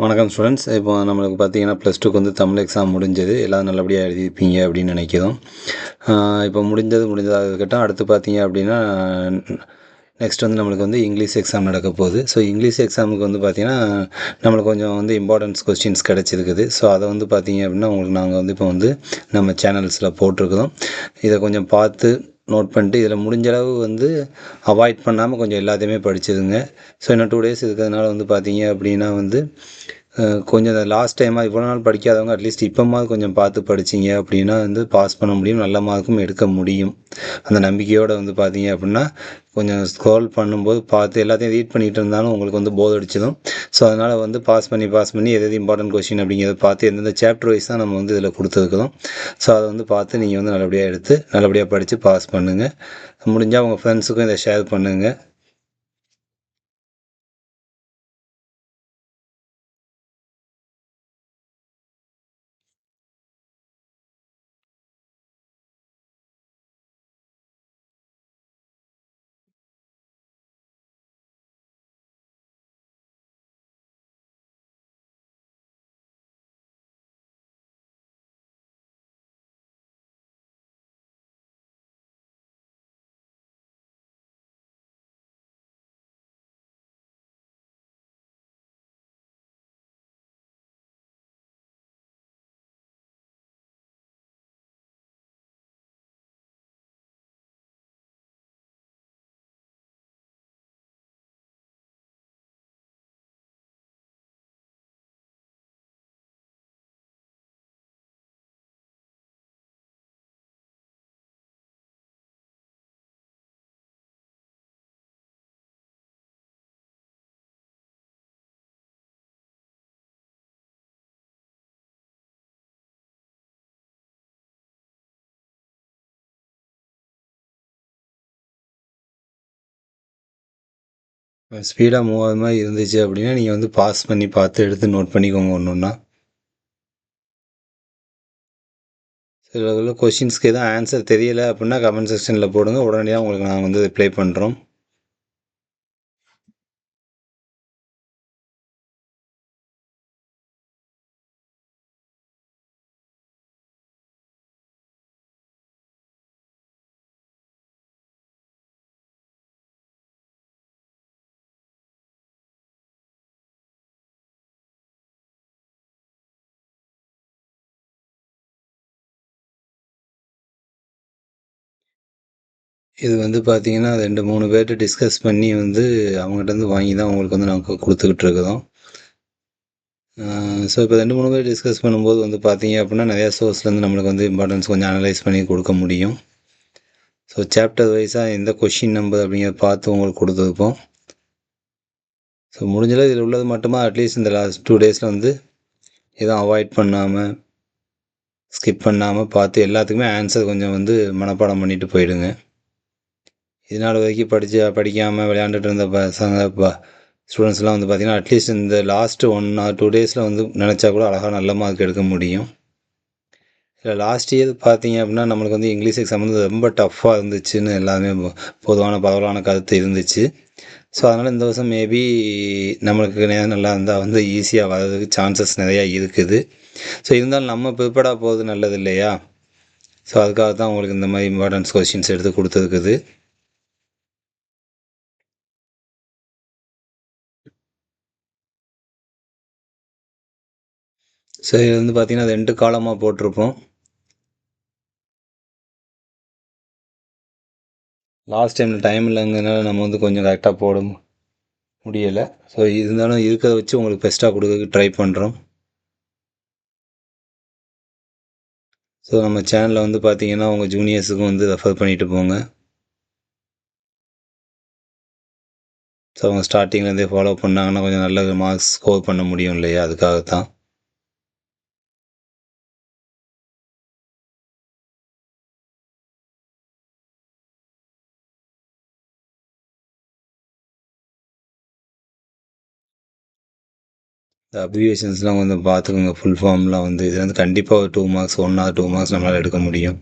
வணக்கம் ஸ்டூடெண்ட்ஸ். இப்போ நம்மளுக்கு பார்த்தீங்கன்னா +2க்கு வந்து தமிழ் எக்ஸாம் முடிஞ்சது. எல்லாம் நல்லபடியாக எழுதியிருப்பீங்க அப்படின்னு நினைக்கிறோம். இப்போ முடிஞ்சதாக இருக்கட்டும். அடுத்து பார்த்தீங்க அப்படின்னா நெக்ஸ்ட் வந்து நம்மளுக்கு வந்து இங்கிலீஷ் எக்ஸாம் நடக்க போகுது. ஸோ இங்கிலீஷ் எக்ஸாமுக்கு வந்து பார்த்தீங்கன்னா நம்மளுக்கு கொஞ்சம் வந்து இம்பார்ட்டன்ஸ் கொஸ்டின்ஸ் கிடச்சிருக்குது. ஸோ அதை வந்து பார்த்தீங்க அப்படின்னா உங்களுக்கு நாங்கள் வந்து இப்போ வந்து நம்ம சேனல்ஸில் போட்டிருக்கிறோம். இதை கொஞ்சம் பார்த்து நோட் பண்ணிட்டு இதில் முடிஞ்ச அளவு வந்து அவாய்ட் பண்ணாமல் கொஞ்சம் எல்லாத்தையுமே படிச்சிடுங்க. ஸோ இன்னும் 2 டேஸ் இருக்கிறதுனால வந்து பார்த்தீங்க அப்படின்னா வந்து கொஞ்சம் இந்த லாஸ்ட் டைமாக இவ்வளோ நாள் படிக்காதவங்க அட்லீஸ்ட் இப்போமாவது கொஞ்சம் பார்த்து படிச்சிங்க அப்படின்னா வந்து பாஸ் பண்ண முடியும், நல்ல மார்க்கும் எடுக்க முடியும். அந்த நம்பிக்கையோடு வந்து பார்த்தீங்க அப்படின்னா கொஞ்சம் ஸ்க்ரோல் பண்ணும்போது பார்த்து எல்லாத்தையும் ரீட் பண்ணிகிட்டு இருந்தாலும் உங்களுக்கு வந்து போர் அடிச்சிடும். ஸோ அதனால் வந்து பாஸ் பண்ணி எது இம்பார்ட்டன்ட் கொஸ்டின் அப்படிங்கிறத பார்த்து எந்தெந்த சாப்டர் வைஸ் தான் நம்ம வந்து இதில் கொடுத்துருக்குறோம். ஸோ அதை வந்து பார்த்து நீங்கள் வந்து நல்லபடியாக எடுத்து நல்லபடியாக படித்து பாஸ் பண்ணுங்கள். முடிஞ்சால் உங்கள் ஃப்ரெண்ட்ஸுக்கும் இதை ஷேர் பண்ணுங்கள். ஸ்பீடாக மூவ் ஆகுற மாதிரி இருந்துச்சு அப்படின்னா நீங்கள் வந்து பாஸ் பண்ணி பார்த்து எடுத்து நோட் பண்ணிக்கோங்க ஒன்று ஒன்றா. சில கொஷின்ஸ்க்கு எதுவும் ஆன்சர் தெரியலை அப்படின்னா கமெண்ட் செக்ஷனில் போடுங்க, உடனடியாக உங்களுக்கு நாங்கள் வந்து ரிப்ளை பண்ணுறோம். இது வந்து பார்த்தீங்கன்னா 2-3 பேர்கிட்ட டிஸ்கஸ் பண்ணி வந்து அவங்ககிட்ட வந்து வாங்கி தான் உங்களுக்கு வந்து நாங்கள் கொடுத்துக்கிட்டு இருக்கிறோம். ஸோ இப்போ 2-3 பேர் டிஸ்கஸ் பண்ணும்போது வந்து பார்த்தீங்க அப்படின்னா நிறையா சோர்ஸ்லேருந்து நம்மளுக்கு வந்து இம்பார்ட்டன்ஸ் கொஞ்சம் அனலைஸ் பண்ணி கொடுக்க முடியும். ஸோ சாப்டர் வைஸாக எந்த கொஷின் நம்பர் அப்படிங்கிறத பார்த்து உங்களுக்கு கொடுத்துருப்போம். ஸோ முடிஞ்சளவு இதில் உள்ளது மட்டுமா அட்லீஸ்ட் இந்த லாஸ்ட் 2 டேஸில் வந்து எதுவும் அவாய்ட் பண்ணாமல் ஸ்கிப் பண்ணாமல் பார்த்து எல்லாத்துக்குமே ஆன்சர் கொஞ்சம் வந்து மனப்பாடம் பண்ணிவிட்டு போயிடுங்க. இதனால் வரைக்கும் படிக்காமல் விளையாண்டுட்டு இருந்த பசங்க ஸ்டூடெண்ட்ஸ்லாம் வந்து பார்த்திங்கன்னா அட்லீஸ்ட் இந்த லாஸ்ட் 1 or 2 டேஸில் வந்து நினச்சா கூட அழகாக நல்ல மார்க் எடுக்க முடியும். இதில் லாஸ்ட் இயர் பார்த்தீங்க அப்படின்னா நம்மளுக்கு வந்து இங்கிலீஷ் எக்ஸாம் வந்து ரொம்ப டஃப்பாக இருந்துச்சுன்னு எல்லாமே பொதுவான பரவலான கருத்து இருந்துச்சு. ஸோ அதனால் இந்த வருஷம் மேபி நம்மளுக்கு நல்லா இருந்தால் வந்து ஈஸியாக வர்றதுக்கு சான்சஸ் நிறையா இருக்குது. ஸோ இருந்தாலும் நம்ம ப்ரிப்பேர்டாக போகிறது நல்லது இல்லையா? ஸோ அதுக்காக தான் உங்களுக்கு இந்த மாதிரி இம்பார்ட்டன்ஸ் கொஸ்டின்ஸ் எடுத்து கொடுத்துருக்குது. ஸோ இது வந்து பார்த்திங்கன்னா 2 காலமாக போட்டிருப்போம். லாஸ்ட் டைமில் டைம் இல்லைங்கிறதுனால நம்ம வந்து கொஞ்சம் கரெக்டாக போட முடியலை. ஸோ இருந்தாலும் இருக்கிறத வச்சு உங்களுக்கு பெஸ்ட்டாக கொடுக்கறதுக்கு ட்ரை பண்ணுறோம். ஸோ நம்ம சேனலில் வந்து பார்த்திங்கன்னா உங்கள் ஜூனியர்ஸுக்கும் வந்து ரெஃபர் பண்ணிவிட்டு போங்க. ஸோ அவங்க ஸ்டார்டிங்லேருந்தே ஃபாலோ பண்ணாங்கன்னா கொஞ்சம் நல்ல மார்க்ஸ் ஸ்கோர் பண்ண முடியும் இல்லையா? அதுக்காகத்தான். இந்த அப்ரிவேஷன்ஸ்லாம் கொஞ்சம் பார்த்துக்கோங்க. ஃபுல் ஃபார்ம்லாம் வந்து இது வந்து கண்டிப்பாக ஒரு 2 மார்க்ஸ் 1 or 2 மார்க்ஸ் நம்மளால் எடுக்க முடியும்.